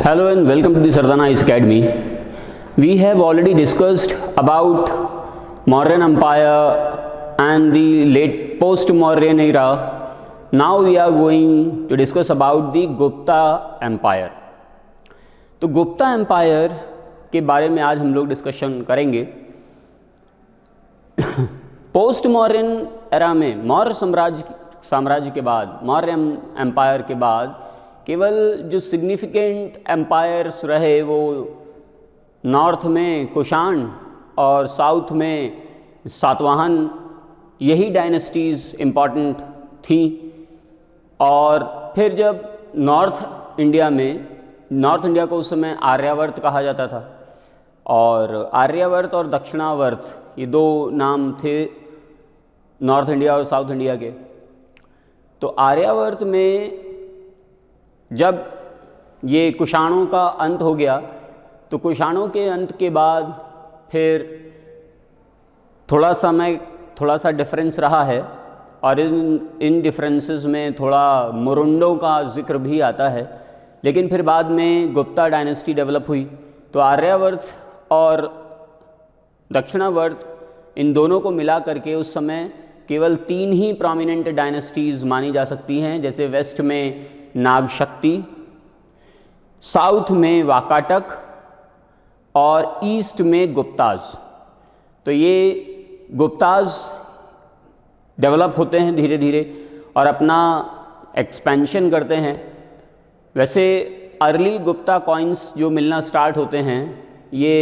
Hello and welcome to the Sardana Ice Academy. We have already discussed about Mauryan Empire and the late post-Mauryan era. Now we are going to discuss about the Gupta Empire. तो Gupta empire के बारे में आज हम लोग discussion करेंगे। Post Mauryan era में मौर्य साम्राज्य के बाद, मौर्य एम्पायर के बाद केवल जो सिग्निफिकेंट एम्पायर्स रहे वो नॉर्थ में कुषाण और साउथ में सातवाहन, यही डायनेस्टीज़ इम्पॉर्टेंट थी। और फिर जब नॉर्थ इंडिया को उस समय आर्यावर्त कहा जाता था, और आर्यावर्त और दक्षिणावर्त ये दो नाम थे नॉर्थ इंडिया और साउथ इंडिया के। तो आर्यावर्त में जब ये कुषाणों का अंत हो गया, तो कुषाणों के अंत के बाद फिर थोड़ा सा डिफरेंस रहा है, और इन डिफरेंसेस में थोड़ा मुरुंडों का जिक्र भी आता है। लेकिन फिर बाद में गुप्ता डायनेस्टी डेवलप हुई, तो आर्यावर्त और दक्षिणावर्त इन दोनों को मिला करके उस समय केवल 3 ही प्रोमिनेंट डायनेस्टीज़ मानी जा सकती हैं, जैसे वेस्ट में नागशक्ति, साउथ में वाकाटक और ईस्ट में गुप्ताज। तो ये गुप्ताज डेवलप होते हैं धीरे धीरे और अपना एक्सपेंशन करते हैं। वैसे अर्ली गुप्ता कॉइन्स जो मिलना स्टार्ट होते हैं ये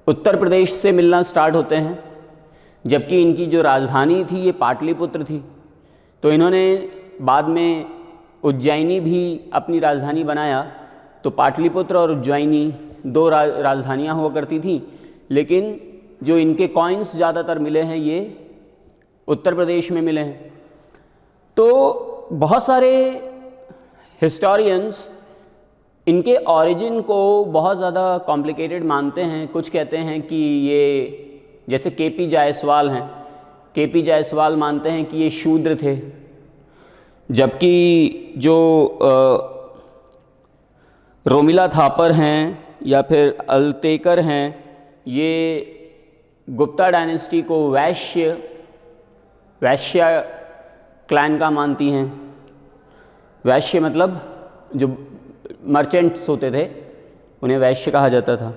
उत्तर प्रदेश से मिलना स्टार्ट होते हैं, जबकि इनकी जो राजधानी थी ये पाटलिपुत्र थी। तो इन्होंने बाद में उज्जैनी भी अपनी राजधानी बनाया। तो पाटलिपुत्र और उज्जैनी 2 राजधानियाँ हुआ करती थी, लेकिन जो इनके कॉइन्स ज़्यादातर मिले हैं ये उत्तर प्रदेश में मिले हैं। तो बहुत सारे हिस्टोरियंस इनके ओरिजिन को बहुत ज़्यादा कॉम्प्लिकेटेड मानते हैं। कुछ कहते हैं कि ये, जैसे केपी जायसवाल हैं, केपी जायसवाल मानते हैं कि ये शूद्र थे, जबकि जो रोमिला थापर हैं या फिर अल्तेकर हैं, ये गुप्ता डायनेस्टी को वैश्य क्लैन का मानती हैं। वैश्य मतलब जो मर्चेंट्स होते थे उन्हें वैश्य कहा जाता था।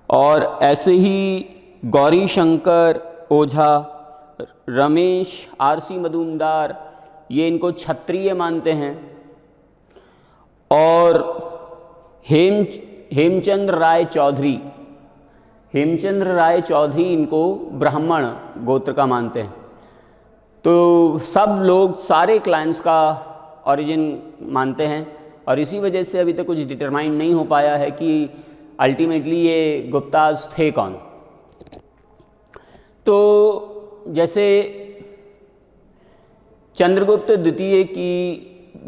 और ऐसे ही गौरी शंकर ओझा, रमेश आरसी मजूमदार, ये इनको क्षत्रिय मानते हैं। और हेमचंद्र राय चौधरी इनको ब्राह्मण गोत्र का मानते हैं। तो सब लोग सारे क्लाइंट्स का ओरिजिन मानते हैं, और इसी वजह से अभी तक कुछ डिटरमाइन नहीं हो पाया है कि अल्टीमेटली ये गुप्ताज थे कौन। तो जैसे चंद्रगुप्त द्वितीय की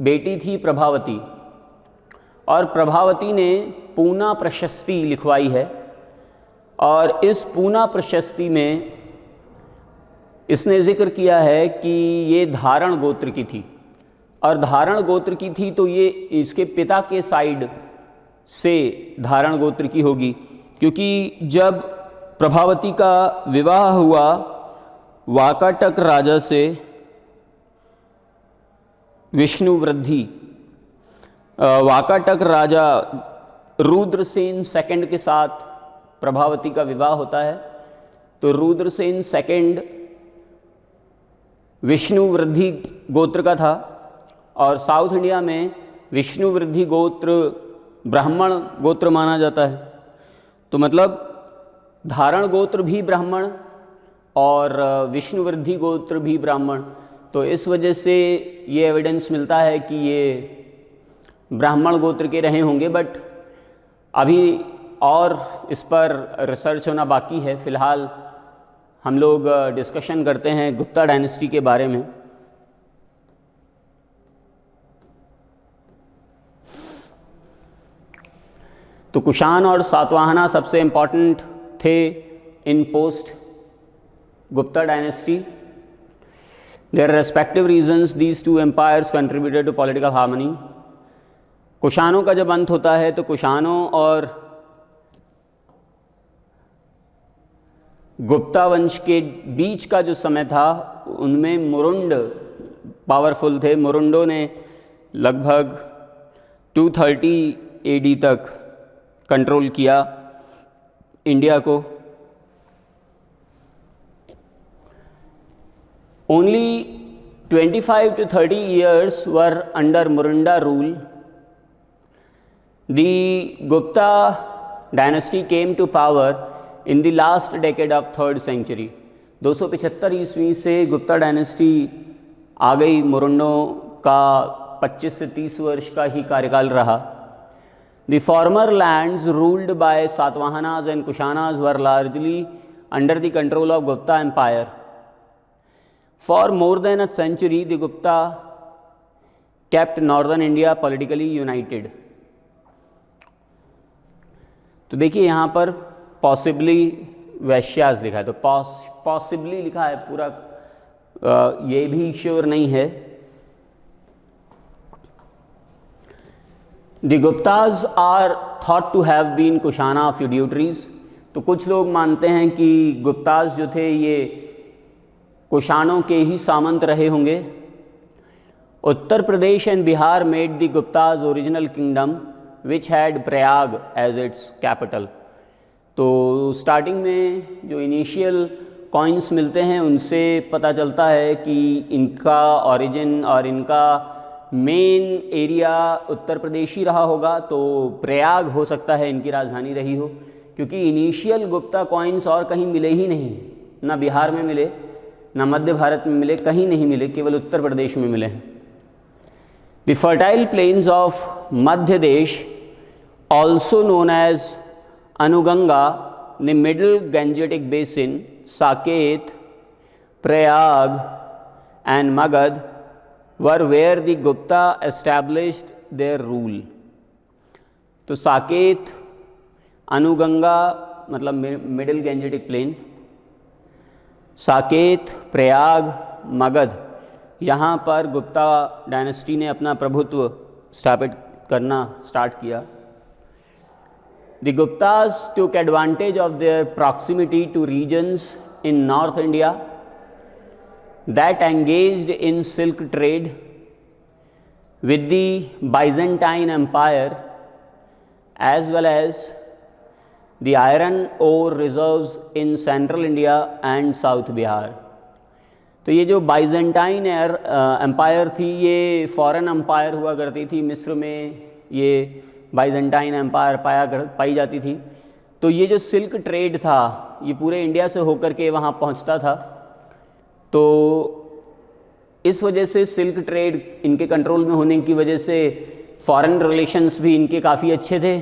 बेटी थी प्रभावती, और प्रभावती ने पूना प्रशस्ति लिखवाई है, और इस पूना प्रशस्ति में इसने जिक्र किया है कि ये धारण गोत्र की थी। और धारण गोत्र की थी तो ये इसके पिता के साइड से धारण गोत्र की होगी, क्योंकि जब प्रभावती का विवाह हुआ वाकाटक राजा से, विष्णुवृद्धि, वाकाटक राजा रुद्रसेन सेकंड के साथ प्रभावती का विवाह होता है। तो रुद्रसेन सेकंड विष्णुवृद्धि गोत्र का था, और साउथ इंडिया में विष्णुवृद्धि गोत्र ब्राह्मण गोत्र माना जाता है। तो मतलब धारण गोत्र भी ब्राह्मण और विष्णुवृद्धि गोत्र भी ब्राह्मण। तो इस वजह से ये एविडेंस मिलता है कि ये ब्राह्मण गोत्र के रहे होंगे, बट अभी और इस पर रिसर्च होना बाकी है। फ़िलहाल हम लोग डिस्कशन करते हैं गुप्ता डायनेस्टी के बारे में। तो कुषाण और सातवाहना सबसे इम्पॉर्टेंट थे in post Gupta dynasty. Their respective reasons, these two empires contributed to political harmony. कुषाणों का जब अंत होता है तो कुषाणों और गुप्ता वंश के बीच का जो समय था उनमें मुरुंड पावरफुल थे। मुरुंडों ने लगभग 230 AD तक कंट्रोल किया इंडिया को। Only 25 to 30 years were under Murunda rule. The Gupta dynasty came to power in the last decade of 3rd century. 275 ईस्वी से गुप्ता डायनेस्टी आ गई। मुरुंडों का 25 से 30 वर्ष का ही कार्यकाल रहा। The former lands ruled by Satavahanas and Kushanas were largely under the control of Gupta Empire. For more than a century, the Gupta kept northern India politically united. तो देखिए यहाँ पर पॉसिबली वैश्यास लिखा है, तो पॉसिबली लिखा है, पूरा ये भी श्योर नहीं है। The Guptas are thought to have been Kushana feudatories. तो कुछ लोग मानते हैं कि गुप्तास जो थे ये कुषाणों के ही सामंत रहे होंगे। Uttar Pradesh and Bihar made the Guptas original kingdom which had Prayag as its capital. तो स्टार्टिंग में जो इनिशियल कॉइन्स मिलते हैं उनसे पता चलता है कि इनका ओरिजिन और इनका मेन एरिया उत्तर प्रदेश ही रहा होगा। तो प्रयाग हो सकता है इनकी राजधानी रही हो, क्योंकि इनिशियल गुप्ता कॉइन्स और कहीं मिले ही नहीं, ना बिहार में मिले ना मध्य भारत में मिले, कहीं नहीं मिले, केवल उत्तर प्रदेश में मिले हैं। The fertile plains of Madhya Desh also known as Anuganga, the middle Gangetic basin, Saket, Prayag and Magadh were where the Gupta established their rule. तो साकेत, अनुगंगा मतलब middle Gangetic plain, Saket, Prayag, Magadh, यहाँ पर गुप्ता डायनेस्टी ने अपना प्रभुत्व स्थापित करना स्टार्ट किया। The Guptas took advantage of their proximity to regions in North India that engaged in silk trade with the Byzantine Empire as well as the iron ore reserves in central India and South Bihar। तो ये जो Byzantine empire थी ये foreign empire हुआ करती थी। मिस्र में ये बाइजेंटाइन एम्पायर पाई जाती थी। तो ये जो सिल्क ट्रेड था ये पूरे इंडिया से होकर के वहाँ पहुँचता था। तो इस वजह से सिल्क ट्रेड इनके कंट्रोल में होने की वजह से फॉरेन रिलेशंस भी इनके काफ़ी अच्छे थे।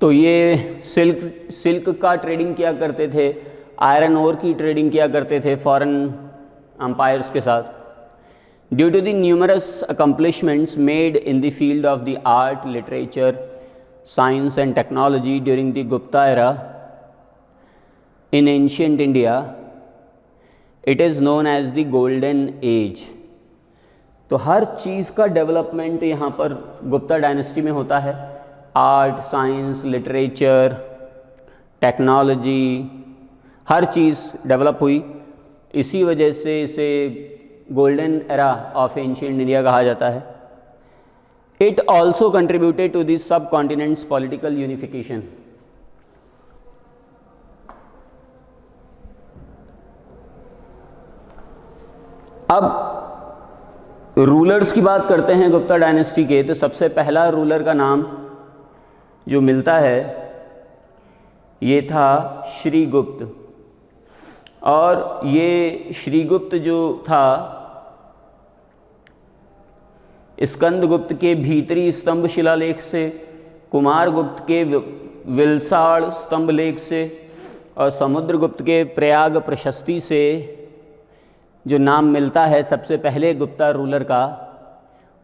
तो ये सिल्क का ट्रेडिंग किया करते थे, आयरन ओर की ट्रेडिंग किया करते थे फॉरेन एम्पायर्स के साथ। Due to the numerous accomplishments made in the field of the art, literature, science and technology during the Gupta era in ancient India, it is known as the golden age. तो हर चीज़ का development यहाँ पर Gupta dynasty में होता है। Art, science, literature, technology, हर चीज़ डेवलप हुई। इसी वजह से इसे golden era of ancient India कहा जाता है। It also contributed to this subcontinent's political unification. अब रूलर्स की बात करते हैं गुप्ता डायनेस्टी के। तो सबसे पहला रूलर का नाम जो मिलता है ये था श्रीगुप्त। और ये श्रीगुप्त जो था स्कंदगुप्त के भीतरी स्तंभ शिलालेख से, कुमारगुप्त के विलसाड़ स्तंभ लेख से और समुद्रगुप्त के प्रयाग प्रशस्ति से जो नाम मिलता है सबसे पहले गुप्ता रूलर का,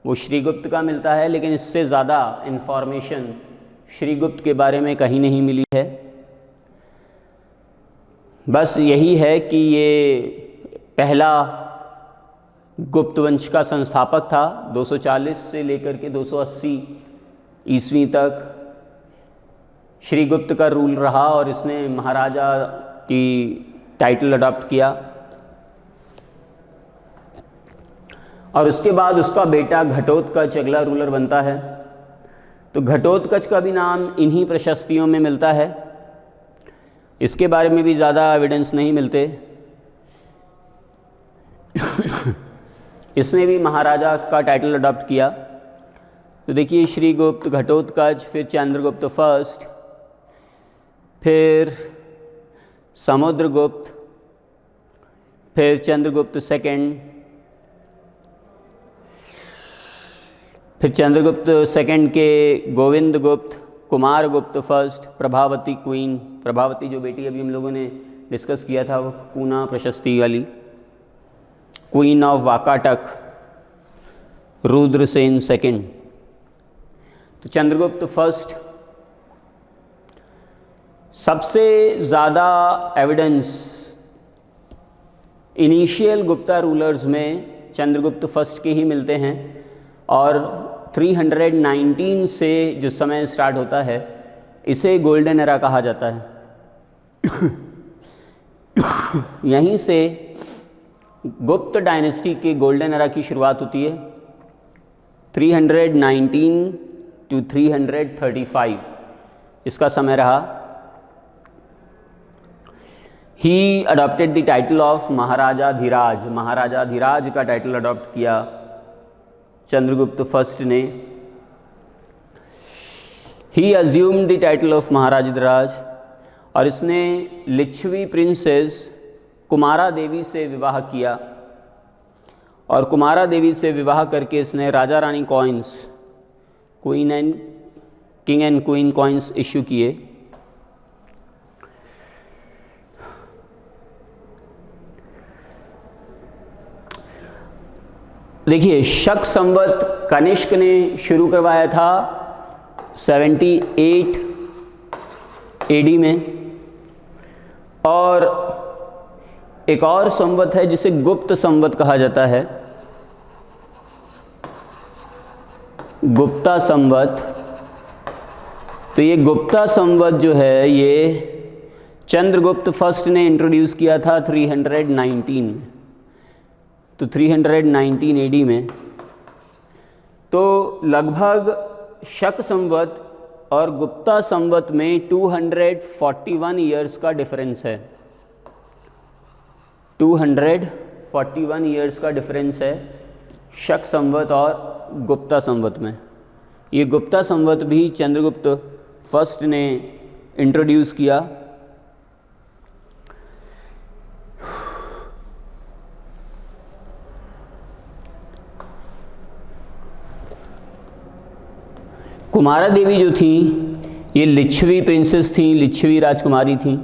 वो श्रीगुप्त का मिलता है। लेकिन इससे ज़्यादा इन्फॉर्मेशन श्रीगुप्त के बारे में कहीं नहीं मिली है। बस यही है कि ये पहला गुप्त वंश का संस्थापक था। 240 से लेकर के 280 ईस्वी तक श्री गुप्त का रूल रहा और इसने महाराजा की टाइटल अडॉप्ट किया। और उसके बाद उसका बेटा घटोत्कच अगला रूलर बनता है। तो घटोत्कच का भी नाम इन्हीं प्रशस्तियों में मिलता है। इसके बारे में भी ज़्यादा एविडेंस नहीं मिलते। इसने भी महाराजा का टाइटल अडॉप्ट किया। तो देखिए श्रीगुप्त, घटोत्कच, फिर चंद्रगुप्त फर्स्ट, फिर समुद्रगुप्त, फिर चंद्रगुप्त सेकंड, फिर चंद्रगुप्त सेकंड के गोविंद गुप्त, कुमार गुप्त फर्स्ट, प्रभावती क्वीन, प्रभावती जो बेटी अभी हम लोगों ने डिस्कस किया था वो पूना प्रशस्ति वाली, queen of Vakataka, Rudrasen second. तो चंद्रगुप्त फर्स्ट सबसे ज़्यादा एविडेंस इनिशियल गुप्ता रूलर्स में चंद्रगुप्त फर्स्ट के ही मिलते हैं। और 319 से जो समय स्टार्ट होता है इसे गोल्डन एरा कहा जाता है। यहीं से गुप्त डायनेस्टी के गोल्डन एरा की शुरुआत होती है। 319 to 335 इसका समय रहा। ही अडॉप्टेड द टाइटल ऑफ महाराजाधिराज, महाराजाधिराज का टाइटल अडॉप्ट किया चंद्रगुप्त फर्स्ट ने। ही अज्यूम्ड द टाइटल ऑफ महाराजाधिराज और इसने लिच्छवी प्रिंसेस कुमारा देवी से विवाह किया और कुमारा देवी से विवाह करके इसने राजा रानी coins, king and queen coins issue किए। देखिए शक संवत कनिष्क ने शुरू करवाया था 78 एडी में, और एक और संवत है जिसे गुप्त संवत कहा जाता है, गुप्ता संवत। तो ये गुप्ता संवत जो है ये चंद्रगुप्त फर्स्ट ने इंट्रोड्यूस किया था 319 में। तो 319 एडी में तो लगभग शक संवत और गुप्ता संवत में 241 ईयर्स का डिफरेंस है। 241 ईयर्स का डिफरेंस है शक संवत और गुप्ता संवत में। ये गुप्ता संवत भी चंद्रगुप्त फर्स्ट ने इंट्रोड्यूस किया। कुमारा देवी जो थी ये लिच्छवी प्रिंसेस थी, लिच्छवी राजकुमारी थी।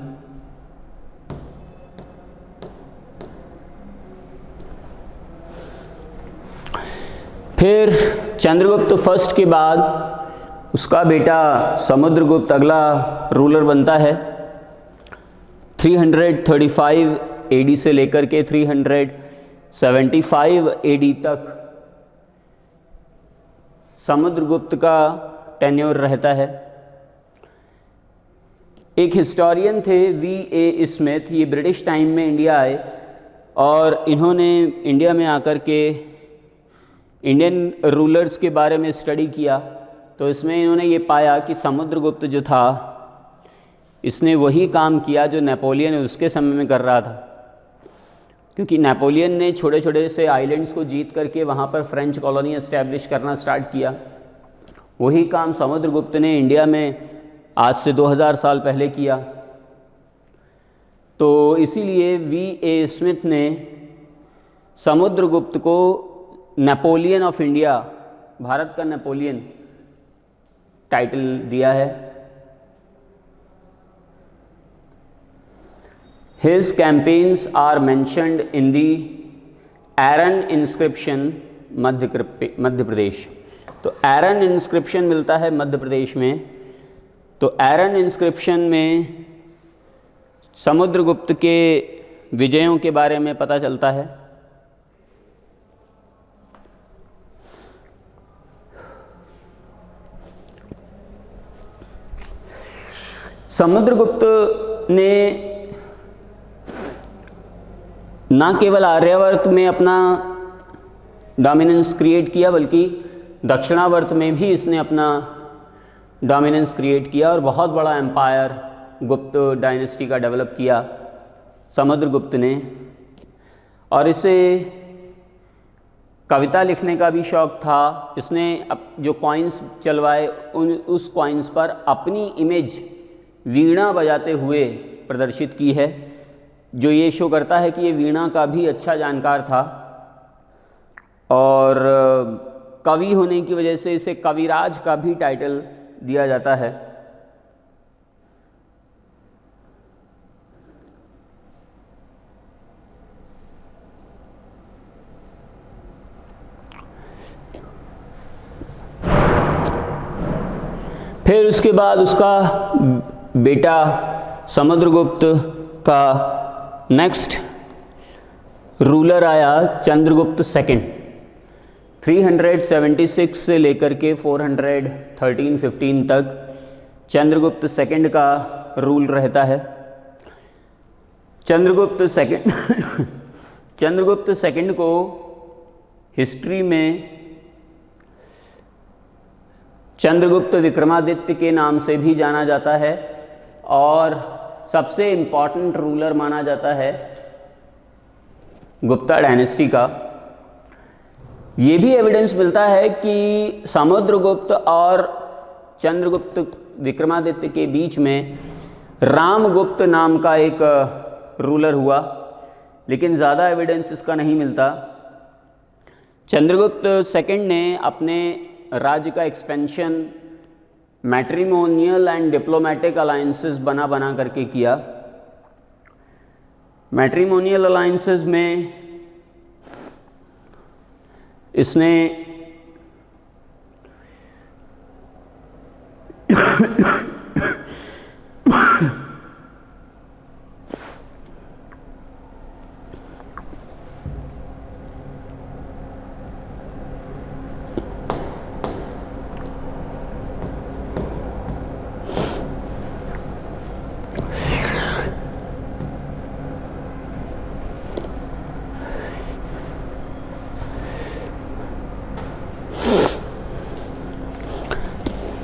फिर चंद्रगुप्त फर्स्ट के बाद उसका बेटा समुद्रगुप्त अगला रूलर बनता है। 335 एडी से लेकर के 375 एडी तक समुद्रगुप्त का टेन्योर रहता है। एक हिस्टोरियन थे V.A. स्मिथ, ये ब्रिटिश टाइम में इंडिया आए और इन्होंने इंडिया में आकर के इंडियन रूलर्स के बारे में स्टडी किया। तो इसमें इन्होंने ये पाया कि समुद्रगुप्त जो था इसने वही काम किया जो नेपोलियन उसके समय में कर रहा था, क्योंकि नेपोलियन ने छोटे छोटे से आइलैंड्स को जीत करके वहाँ पर फ्रेंच कॉलोनी एस्टैब्लिश करना स्टार्ट किया। वही काम समुद्रगुप्त ने इंडिया में आज से 2000 साल पहले किया। तो इसीलिए V.A. स्मिथ ने समुद्रगुप्त को नेपोलियन ऑफ इंडिया, भारत का नेपोलियन टाइटल दिया है। His campaigns are mentioned in the Eran inscription Madhya Pradesh. तो एरन इंस्क्रिप्शन मिलता है मध्य प्रदेश में। तो एरन इंस्क्रिप्शन में समुद्रगुप्त के विजयों के बारे में पता चलता है। समुद्रगुप्त ने न केवल आर्यावर्त में अपना डोमिनेंस क्रिएट किया बल्कि दक्षिणावर्त में भी इसने अपना डोमिनेंस क्रिएट किया और बहुत बड़ा एम्पायर गुप्त डायनेस्टी का डेवलप किया समुद्रगुप्त ने। और इसे कविता लिखने का भी शौक़ था। इसने जो कॉइन्स चलवाए उस कॉइन्स पर अपनी इमेज वीणा बजाते हुए प्रदर्शित की है, जो ये शो करता है कि ये वीणा का भी अच्छा जानकार था और कवि होने की वजह से इसे कविराज का भी टाइटल दिया जाता है। फिर उसके बाद उसका बेटा समुद्रगुप्त का नेक्स्ट रूलर आया चंद्रगुप्त सेकंड। 376 से लेकर के 413-15 तक चंद्रगुप्त सेकंड का रूल रहता है। चंद्रगुप्त सेकंड को हिस्ट्री में चंद्रगुप्त विक्रमादित्य के नाम से भी जाना जाता है और सबसे इम्पॉर्टेंट रूलर माना जाता है गुप्ता डायनेस्टी का। ये भी एविडेंस मिलता है कि समुद्रगुप्त और चंद्रगुप्त विक्रमादित्य के बीच में रामगुप्त नाम का एक रूलर हुआ, लेकिन ज़्यादा एविडेंस इसका नहीं मिलता। चंद्रगुप्त सेकंड ने अपने राज्य का expansion matrimonial and diplomatic alliances बना करके किया। मैट्रिमोनियल अलायंसेस में इसने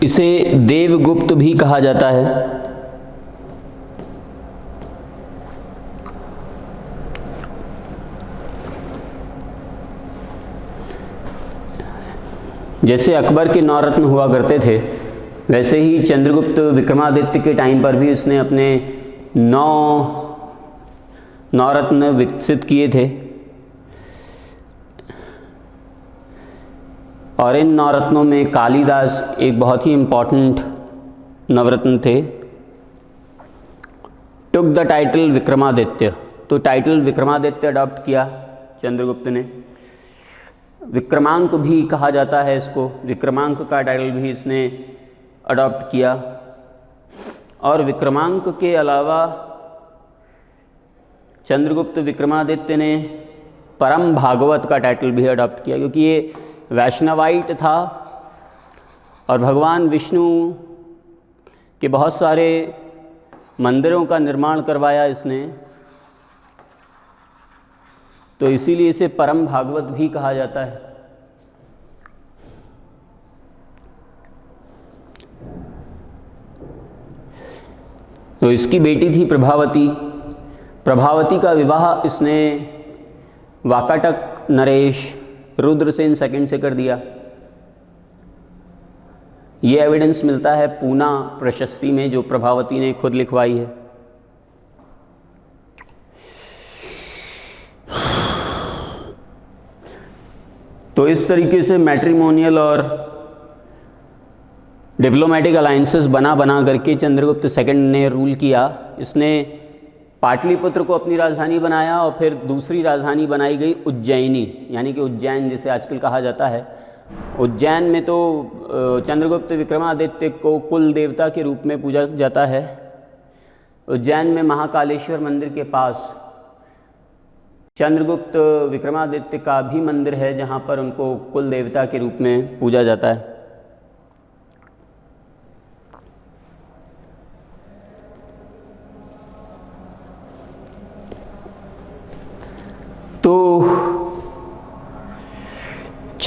इसे देवगुप्त भी कहा जाता है। जैसे अकबर के 9 रत्न हुआ करते थे, वैसे ही चंद्रगुप्त विक्रमादित्य के टाइम पर भी उसने अपने 9 रत्न विकसित किए थे और इन 9 रत्नों में कालिदास एक बहुत ही इम्पॉर्टेंट नवरत्न थे। टुक द टाइटल विक्रमादित्य, तो टाइटल विक्रमादित्य अडॉप्ट किया चंद्रगुप्त ने। विक्रमांक भी कहा जाता है इसको, विक्रमांक का टाइटल भी इसने अडॉप्ट किया। और विक्रमांक के अलावा चंद्रगुप्त विक्रमादित्य ने परम भागवत का टाइटल भी अडॉप्ट किया, क्योंकि ये वैष्णवाइट था और भगवान विष्णु के बहुत सारे मंदिरों का निर्माण करवाया इसने, तो इसीलिए इसे परम भागवत भी कहा जाता है। तो इसकी बेटी थी प्रभावती। प्रभावती का विवाह इसने वाकाटक नरेश रुद्रसेन सेकंड से कर दिया। ये एविडेंस मिलता है पूना प्रशस्ति में, जो प्रभावती ने खुद लिखवाई है। तो इस तरीके से मैट्रिमोनियल और डिप्लोमेटिक अलायंसेस बना करके चंद्रगुप्त सेकंड ने रूल किया। इसने पाटलिपुत्र को अपनी राजधानी बनाया और फिर दूसरी राजधानी बनाई गई उज्जैनी, यानी कि उज्जैन जिसे आजकल कहा जाता है। उज्जैन में तो चंद्रगुप्त विक्रमादित्य को कुल देवता के रूप में पूजा जाता है। उज्जैन में महाकालेश्वर मंदिर के पास चंद्रगुप्त विक्रमादित्य का भी मंदिर है, जहाँ पर उनको कुल देवता के रूप में पूजा जाता है।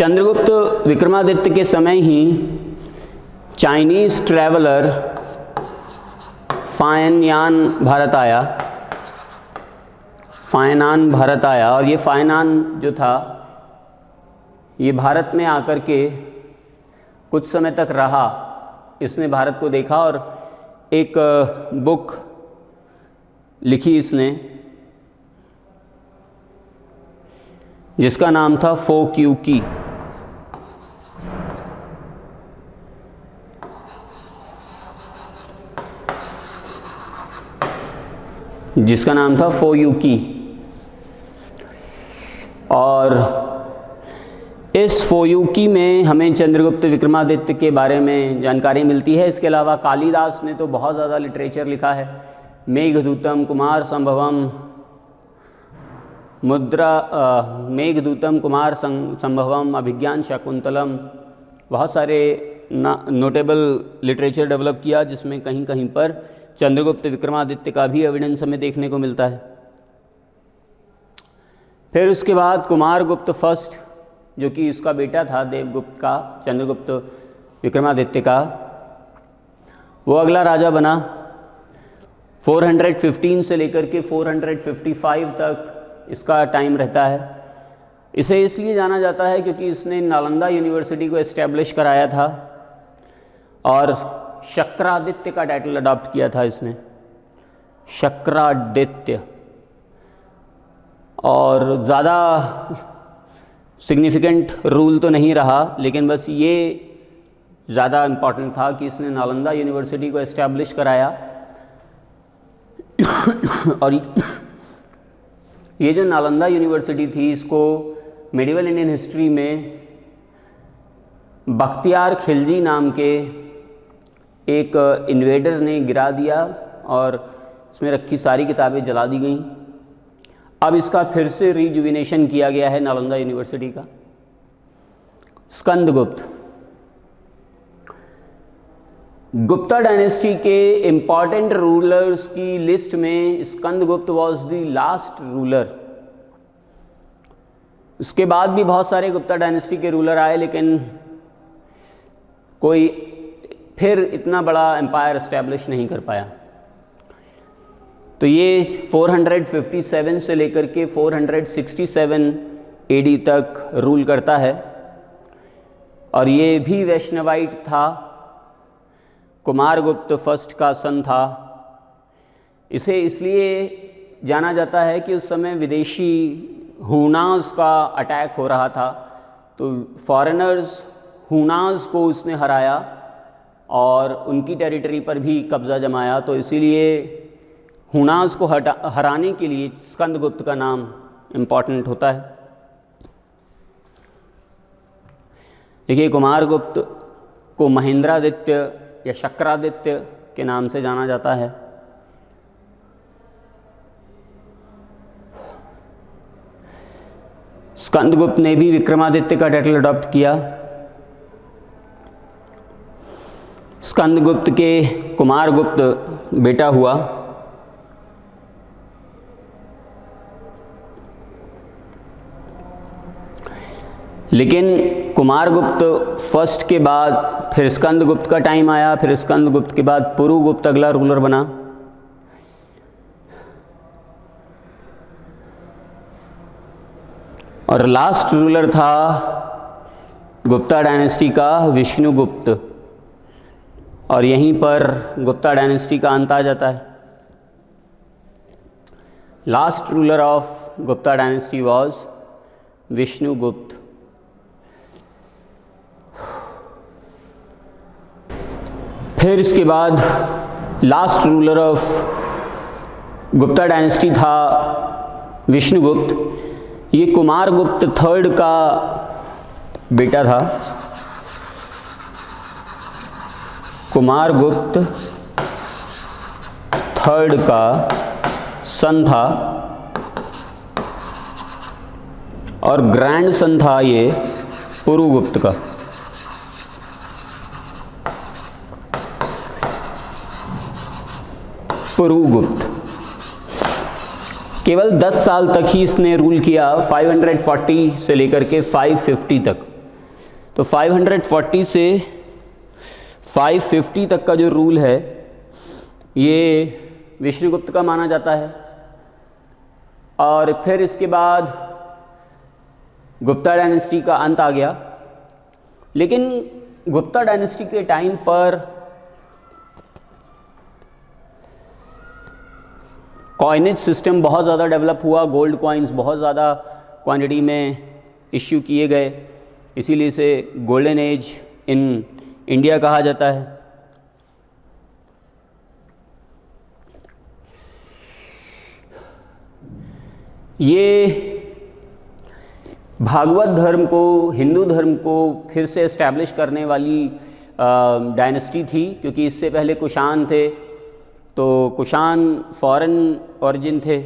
चंद्रगुप्त विक्रमादित्य के समय ही चाइनीज़ ट्रैवलर फायनयान भारत आया और ये फायनान जो था ये भारत में आकर के कुछ समय तक रहा। इसने भारत को देखा और एक बुक लिखी इसने जिसका नाम था फो क्यू की। और इस फोयुकी में हमें चंद्रगुप्त विक्रमादित्य के बारे में जानकारी मिलती है। इसके अलावा कालिदास ने तो बहुत ज़्यादा लिटरेचर लिखा है, मेघदूतम, कुमार संभवम, अभिज्ञान शाकुंतलम, बहुत सारे नोटेबल लिटरेचर डेवलप किया जिसमें कहीं कहीं पर चंद्रगुप्त विक्रमादित्य का भी एविडेंस हमें देखने को मिलता है। फिर उसके बाद कुमारगुप्त फर्स्ट, जो कि उसका बेटा था देवगुप्त का, चंद्रगुप्त विक्रमादित्य का, वो अगला राजा बना। 415 से लेकर के 455 तक इसका टाइम रहता है। इसे इसलिए जाना जाता है क्योंकि इसने नालंदा यूनिवर्सिटी को एस्टेब्लिश कराया था और शक्रादित्य का टाइटल अडॉप्ट किया था इसने, शक्रादित्य। और ज़्यादा सिग्निफिकेंट रूल तो नहीं रहा, लेकिन बस ये ज़्यादा इम्पॉर्टेंट था कि इसने नालंदा यूनिवर्सिटी को एस्टैब्लिश कराया। और ये जो नालंदा यूनिवर्सिटी थी, इसको मेडिवल इंडियन हिस्ट्री में बख्तियार खिलजी नाम के एक इन्वेडर ने गिरा दिया और इसमें रखी सारी किताबें जला दी गईं। अब इसका फिर से रिजुविनेशन किया गया है नालंदा यूनिवर्सिटी का। स्कंदगुप्त, गुप्ता डायनेस्टी के इम्पॉर्टेंट रूलर्स की लिस्ट में Skandagupta was the last ruler. उसके बाद भी बहुत सारे गुप्ता डायनेस्टी के रूलर आए, लेकिन कोई फिर इतना बड़ा एम्पायर एस्टैब्लिश नहीं कर पाया। तो ये 457 से लेकर के 467 AD तक रूल करता है और ये भी वैष्णवाइट था, कुमारगुप्त फर्स्ट का सन था। इसे इसलिए जाना जाता है कि उस समय विदेशी हुनास का अटैक हो रहा था, तो फॉरेनर्स हुनास को उसने हराया और उनकी टेरिटरी पर भी कब्ज़ा जमाया। तो इसीलिए हुनास को हराने के लिए स्कंदगुप्त का नाम इम्पॉर्टेंट होता है। देखिए, कुमारगुप्त को महेंद्रादित्य या शक्रादित्य के नाम से जाना जाता है। स्कंदगुप्त ने भी विक्रमादित्य का टाइटल अडॉप्ट किया। स्कंदगुप्त के कुमारगुप्त बेटा हुआ। लेकिन कुमारगुप्त फर्स्ट के बाद फिर स्कंदगुप्त का टाइम आया, फिर स्कंदगुप्त के बाद पुरुगुप्त अगला रूलर बना। और लास्ट रूलर था गुप्ता डायनेस्टी का विष्णुगुप्त, और यहीं पर गुप्ता डायनेस्टी का अंत आ जाता है। Last ruler of Gupta dynasty was Vishnugupta. फिर इसके बाद last ruler of Gupta dynasty था विष्णुगुप्त। ये कुमारगुप्त थर्ड का बेटा था। कुमारगुप्त थर्ड का सन था और ग्रैंड सन था ये पुरुगुप्त का। पुरुगुप्त केवल 10 साल तक ही इसने रूल किया, 540 से लेकर के 550 तक। तो 540 से 550 तक का जो रूल है ये विष्णुगुप्त का माना जाता है। और फिर इसके बाद गुप्ता डायनेस्टी का अंत आ गया। लेकिन गुप्ता डायनेस्टी के टाइम पर कॉइनेज सिस्टम बहुत ज़्यादा डेवलप हुआ, गोल्ड कॉइन्स बहुत ज़्यादा क्वांटिटी में इश्यू किए गए, इसीलिए इसे गोल्डन एज इन इंडिया कहा जाता है। ये भागवत धर्म को, हिंदू धर्म को फिर से एस्टैब्लिश करने वाली डायनेस्टी थी, क्योंकि इससे पहले कुषाण थे, तो कुषाण फॉरेन ओरिजिन थे,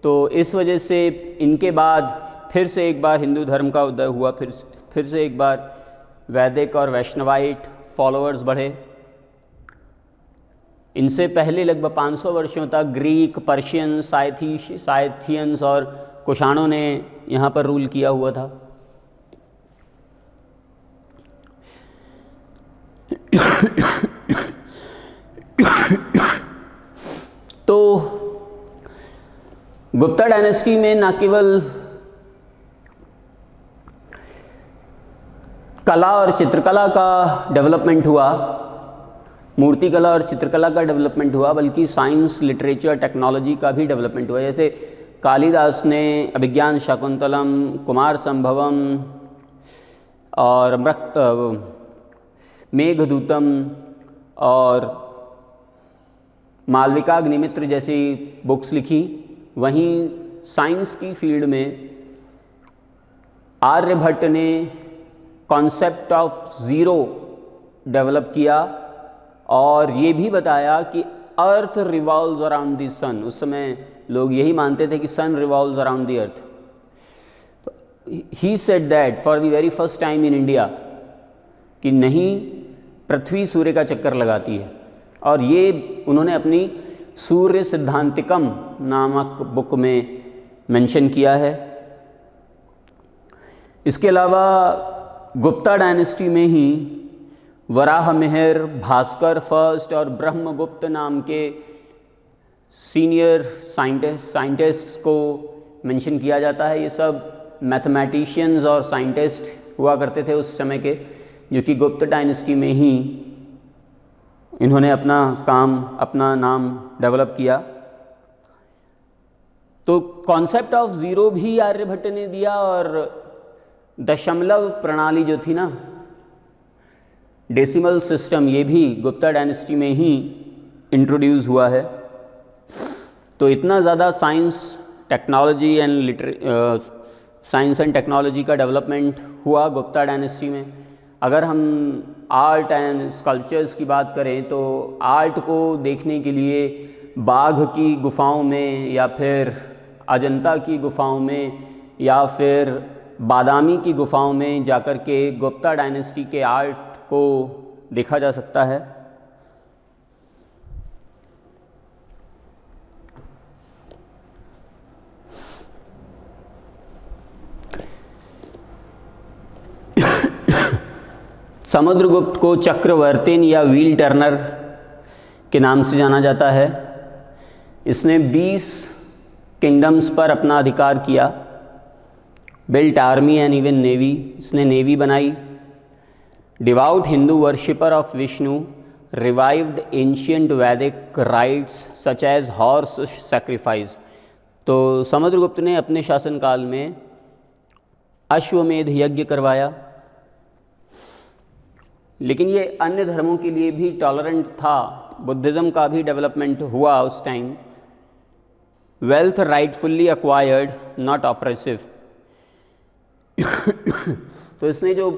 तो इस वजह से इनके बाद फिर से एक बार हिंदू धर्म का उदय हुआ, फिर से एक बार वैदिक और वैष्णवाइट फॉलोअर्स बढ़े। इनसे पहले लगभग 500 वर्षों तक ग्रीक, पर्शियन, साइथियंस और कुषाणों ने यहाँ पर रूल किया हुआ था। तो गुप्ता डायनेस्टी में न केवल कला और चित्रकला का डेवलपमेंट हुआ, मूर्ति कला और चित्रकला का डेवलपमेंट हुआ, बल्कि साइंस, लिटरेचर, टेक्नोलॉजी का भी डेवलपमेंट हुआ। जैसे कालिदास ने अभिज्ञान शाकुंतलम, कुमार संभवम और मेघदूतम और मालविकाग्निमित्र जैसी बुक्स लिखी। वहीं साइंस की फील्ड में आर्यभट्ट ने कॉन्सेप्ट ऑफ ज़ीरो डेवलप किया और ये भी बताया कि earth revolves around the sun. उस समय लोग यही मानते थे कि sun revolves around the earth. He said that for the very first time in India कि नहीं, पृथ्वी सूर्य का चक्कर लगाती है। और ये उन्होंने अपनी सूर्य सिद्धांतिकम नामक बुक में मेंशन किया है। इसके अलावा गुप्ता डायनेस्टी में ही वराहमिहिर, भास्कर फर्स्ट और ब्रह्मगुप्त नाम के सीनियर साइंटिस्ट्स को मेंशन किया जाता है। ये सब मैथमेटिशियंस और साइंटिस्ट हुआ करते थे उस समय के, जो कि गुप्त डायनेस्टी में ही इन्होंने अपना नाम डेवलप किया। तो कॉन्सेप्ट ऑफ ज़ीरो भी आर्यभट्ट ने दिया और दशमलव प्रणाली जो थी ना, डेसिमल सिस्टम, ये भी गुप्ता डायनेस्टी में ही इंट्रोड्यूस हुआ है। तो इतना ज़्यादा साइंस एंड टेक्नोलॉजी का डेवलपमेंट हुआ गुप्ता डायनेस्टी में। अगर हम आर्ट एंड स्कल्पचर्स की बात करें तो आर्ट को देखने के लिए बाघ की गुफाओं में या फिर अजंता की गुफाओं में या फिर बादामी की गुफाओं में जाकर के गुप्ता डायनेस्टी के आर्ट को देखा जा सकता है। समुद्रगुप्त को चक्रवर्तिन या व्हील टर्नर के नाम से जाना जाता है। इसने 20 किंगडम्स पर अपना अधिकार किया, built army and even navy, इसने नेवी बनाई। Devout Hindu worshipper of Vishnu, revived ancient Vedic rites such as horse sacrifice. तो समुद्रगुप्त ने अपने शासनकाल में अश्वमेध यज्ञ करवाया। लेकिन ये अन्य धर्मों के लिए भी टॉलरेंट था, बुद्धिज़्म का भी डेवलपमेंट हुआ उस time. Wealth rightfully acquired, not oppressive. तो इसने जो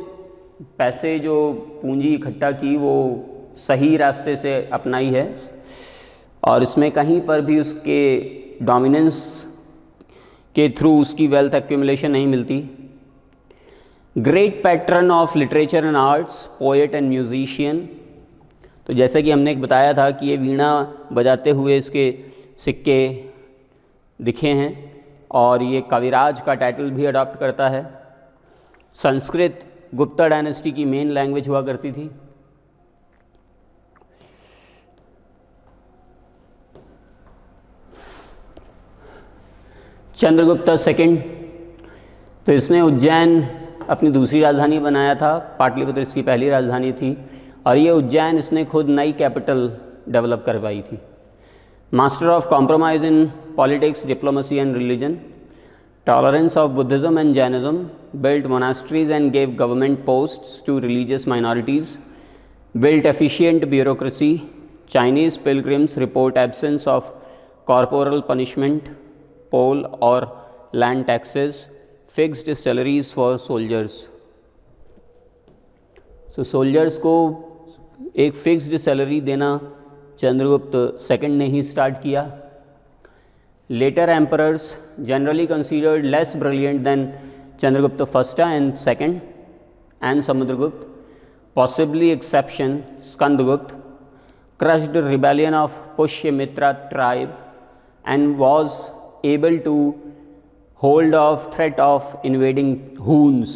पैसे, जो पूंजी इकट्ठा की, वो सही रास्ते से अपनाई है और इसमें कहीं पर भी उसके डोमिनेंस के थ्रू उसकी वेल्थ एक्यूमुलेशन नहीं मिलती। Great pattern of literature and arts, poet and musician. तो जैसे कि हमने बताया था कि ये वीणा बजाते हुए इसके सिक्के दिखे हैं और ये कविराज का टाइटल भी अडॉप्ट करता है। संस्कृत गुप्ता डायनेस्टी की मेन लैंग्वेज हुआ करती थी? चंद्रगुप्ता सेकंड, तो इसने उज्जैन अपनी दूसरी राजधानी बनाया था, पाटलिपुत्र इसकी पहली राजधानी थी, और ये उज्जैन इसने खुद नई कैपिटल डेवलप करवाई थी। Master of compromise in politics, diplomacy and religion, tolerance of Buddhism and Jainism, built monasteries and gave government posts to religious minorities, built efficient bureaucracy. Chinese pilgrims report absence of corporal punishment, poll or land taxes, fixed salaries for soldiers. So soldiers को एक fixed salary देना Chandragupta second ने ही start किया। Later emperors generally considered less brilliant than Chandragupta first and second and Samudragupta, possibly exception Skandagupta, crushed the rebellion of Pushyamitra tribe and was able to hold off threat of invading Huns.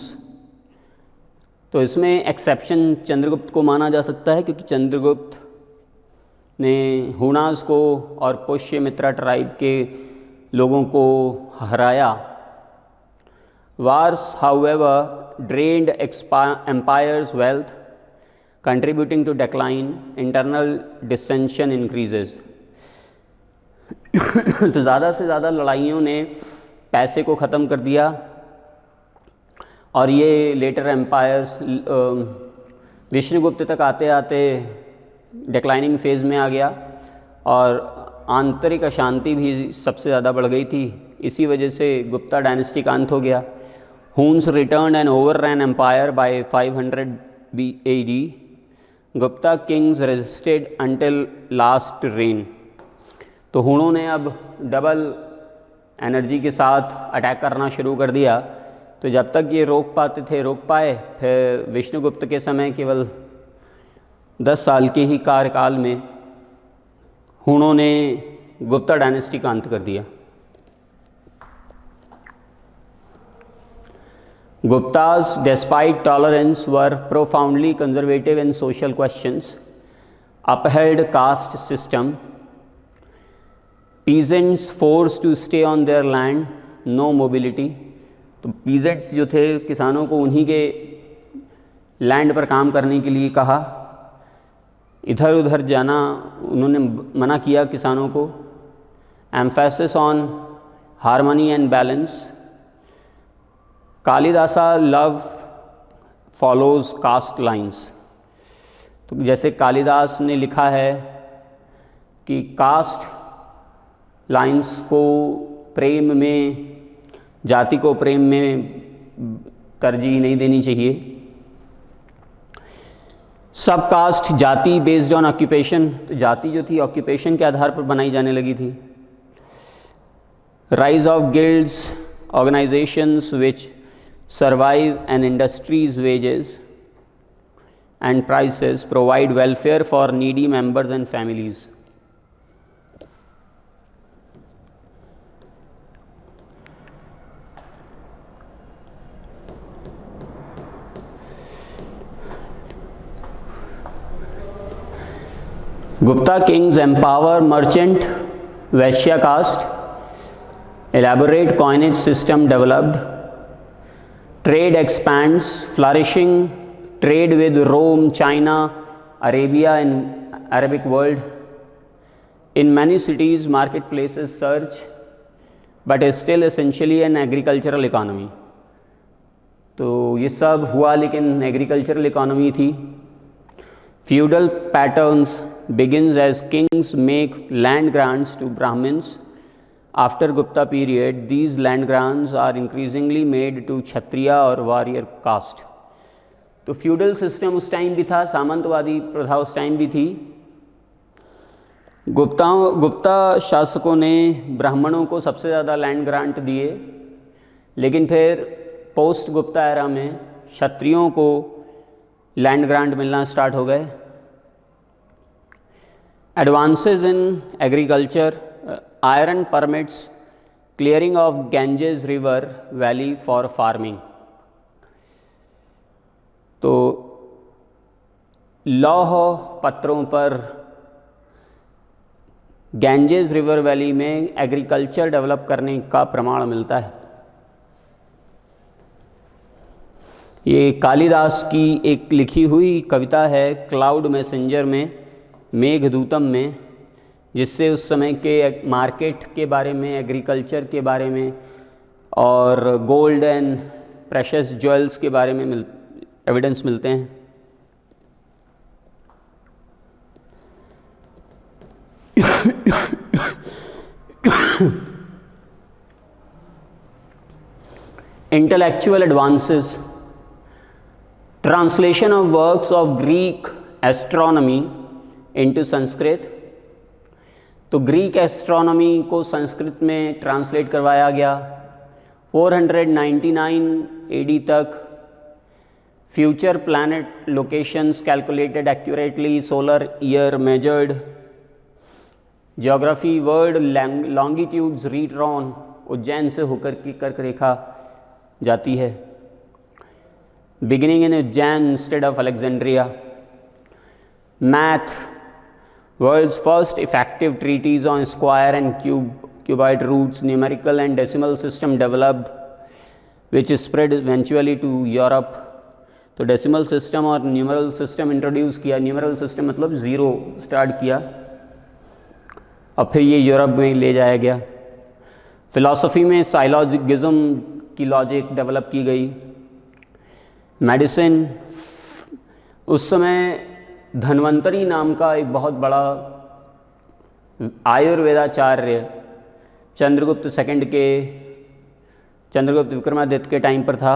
तो इसमें exception Chandragupta को माना जा सकता है क्योंकि चंद्रगुप्त ने Huns को और पुष्यमित्रा ट्राइब के लोगों को हराया। Wars, however, drained empire's wealth, contributing to decline. Internal dissension increases. तो ज़्यादा से ज़्यादा लड़ाइयों ने पैसे को ख़त्म कर दिया और ये लेटर एम्पायर्स विष्णुगुप्त तक आते आते डिक्लाइनिंग फेज़ में आ गया और आंतरिक अशांति भी सबसे ज़्यादा बढ़ गई थी। इसी वजह से गुप्ता डायनेस्टी का अंत हो गया। Huns returned and overran empire by 500 AD. Gupta kings resisted until last reign. तो हुनों ने अब डबल एनर्जी के साथ अटैक करना शुरू कर दिया। तो जब तक ये रोक पाए, फिर विष्णुगुप्त के समय केवल 10 साल के ही कार्यकाल में हुनों ने गुप्ता डायनेस्टी का अंत कर दिया। Guptas, despite tolerance, were profoundly conservative in social questions, upheld caste system, peasants forced to stay on their land, no mobility. तो peasants जो थे किसानों को उन्हीं के लैंड पर काम करने के लिए कहा, इधर उधर जाना उन्होंने मना किया किसानों को। emphasis on harmony and balance. Kalidasa love follows caste lines, तो जैसे कालिदास ने लिखा है कि कास्ट लाइंस को प्रेम में, जाति को प्रेम में तरजीह नहीं देनी चाहिए। सब कास्ट जाति बेस्ड ऑन ऑक्यूपेशन, तो जाति जो थी ऑक्यूपेशन के आधार पर बनाई जाने लगी थी। Rise of guilds, organisations which survive and industries wages and prices provide welfare for needy members and families. Gupta kings empower merchant Vaishya caste, elaborate coinage system developed, trade expands, flourishing trade with Rome, China, Arabia and Arabic world. In many cities, marketplaces surge, but is still essentially an agricultural economy. तो ये सब हुआ लेकिन agricultural economy थी। Feudal patterns begins as kings make land grants to Brahmins. After Gupta period, these land grants are increasingly made to Kshatriya और warrior caste. तो feudal system उस time भी था, सामंतवादी प्रथा उस टाइम भी थी। गुप्ता शासकों ने ब्राह्मणों को सबसे ज़्यादा लैंड ग्रांट दिए, लेकिन फिर पोस्ट गुप्ता एरा में क्षत्रियों को लैंड ग्रांट मिलना स्टार्ट हो गए। Advances in agriculture, iron permits clearing of Ganges river valley for farming. तो लौह पत्रों पर गैंजेस रिवर वैली में एग्रीकल्चर डेवलप करने का प्रमाण मिलता है। ये कालिदास की एक लिखी हुई कविता है क्लाउड मैसेंजर में, मेघदूतम में, जिससे उस समय के मार्केट के बारे में, एग्रीकल्चर के बारे में और गोल्ड एंड प्रेशस ज्वेल्स के बारे में एविडेंस मिलते हैं। Intellectual advances, translation of works of Greek astronomy into Sanskrit। तो ग्रीक एस्ट्रोनॉमी को संस्कृत में ट्रांसलेट करवाया गया। 499 AD तक future planet locations calculated accurately, solar year measured, geography word longitudes redrawn, Ujjain से होकर की कर्क रेखा जाती है, beginning in Ujjain instead of Alexandria. Math, world's first effective treatise on square and cuboid roots, numerical and decimal system developed which spread eventually to Europe। तो decimal system और numeral system introduce किया। न्यूमरल सिस्टम मतलब zero start किया और फिर ये Europe में ले जाया गया। फिलॉसफी में साइलॉजिज्म की लॉजिक डेवलप की गई। मेडिसिन, उस समय धन्वंतरी नाम का एक बहुत बड़ा आयुर्वेदाचार्य चंद्रगुप्त विक्रमादित्य के टाइम पर था।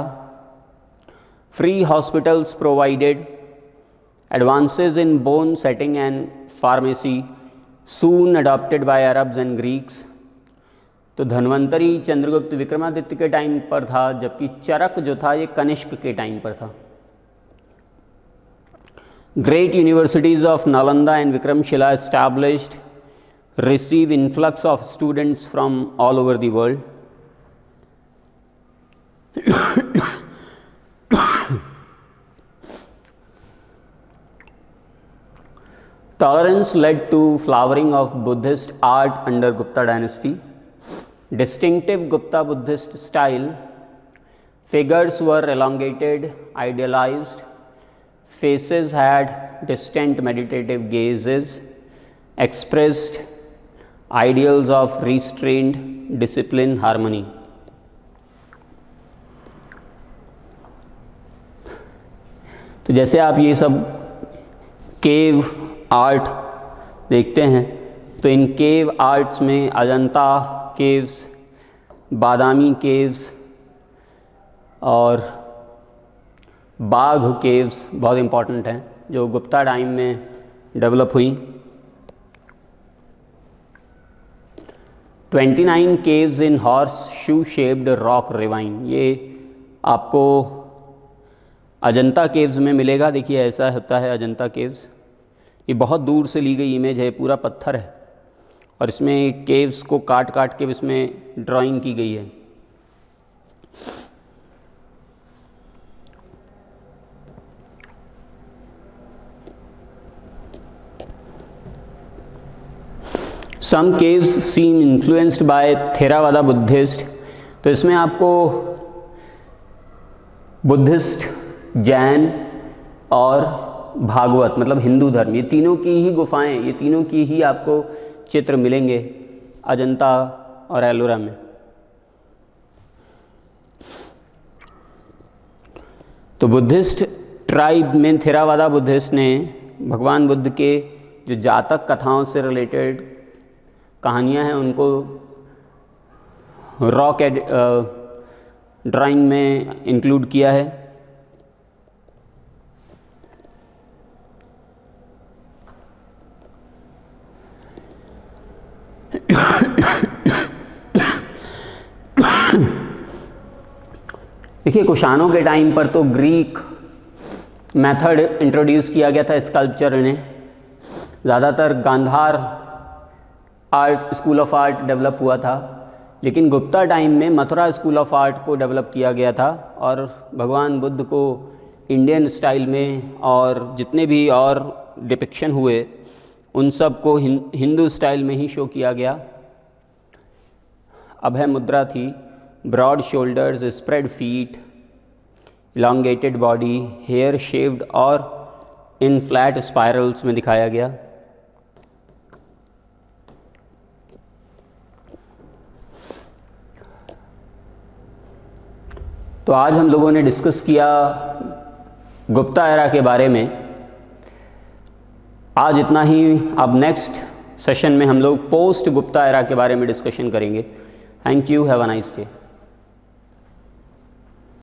Free hospitals provided, advances in bone setting and pharmacy soon adopted by Arabs and Greeks. तो धन्वंतरी चंद्रगुप्त विक्रमादित्य के टाइम पर था, जबकि चरक जो था ये कनिष्क के टाइम पर था। Great universities of Nalanda and Vikramshila established, receive influx of students from all over the world। Tolerance led to flowering of Buddhist art under Gupta dynasty। Distinctive Gupta Buddhist style, figures were elongated, idealized, faces had distant meditative gazes, expressed ideals of restraint, discipline, harmony। तो जैसे आप ये सब cave art देखते हैं, तो इन केव arts में Ajanta caves, बादामी caves और बाघ केव्स बहुत इम्पॉर्टेंट हैं, जो गुप्ता टाइम में डेवलप हुई। 29 केव्स इन horse shoe shaped rock rewind, ये आपको अजंता केव्स में मिलेगा। देखिए ऐसा होता है अजंता केव्स। ये बहुत दूर से ली गई इमेज है, पूरा पत्थर है और इसमें केव्स को काट काट के इसमें ड्राइंग की गई है। Some caves seem influenced by Theravada Buddhist। तो इसमें आपको बुद्धिस्ट, जैन और भागवत मतलब हिंदू धर्म, ये तीनों की ही गुफाएं, ये तीनों की ही आपको चित्र मिलेंगे अजंता और एलोरा में। तो बुद्धिस्ट ट्राइब में थेरावादा बुद्धिस्ट ने भगवान बुद्ध के जो जातक कथाओं से रिलेटेड कहानियां हैं उनको रॉक ड्राइंग में इंक्लूड किया है। देखिए कुषाणों के टाइम पर तो ग्रीक मेथड इंट्रोड्यूस किया गया था स्कल्पचर ने। ज़्यादातर Gandhara art, school of art develop हुआ था, लेकिन गुप्ता टाइम में मथुरा स्कूल ऑफ आर्ट को डेवलप किया गया था और भगवान बुद्ध को इंडियन स्टाइल में और जितने भी और डिपिक्शन हुए उन सब को हिंदू स्टाइल में ही शो किया गया। अभय मुद्रा थी, broad shoulders, spread feet, elongated body, hair shaved और इन फ्लैट स्पाइरल्स में दिखाया गया। तो आज हम लोगों ने डिस्कस किया गुप्ता एरा के बारे में। आज इतना ही। अब नेक्स्ट सेशन में हम लोग पोस्ट गुप्ता एरा के बारे में डिस्कशन करेंगे। Thank you, have a nice day.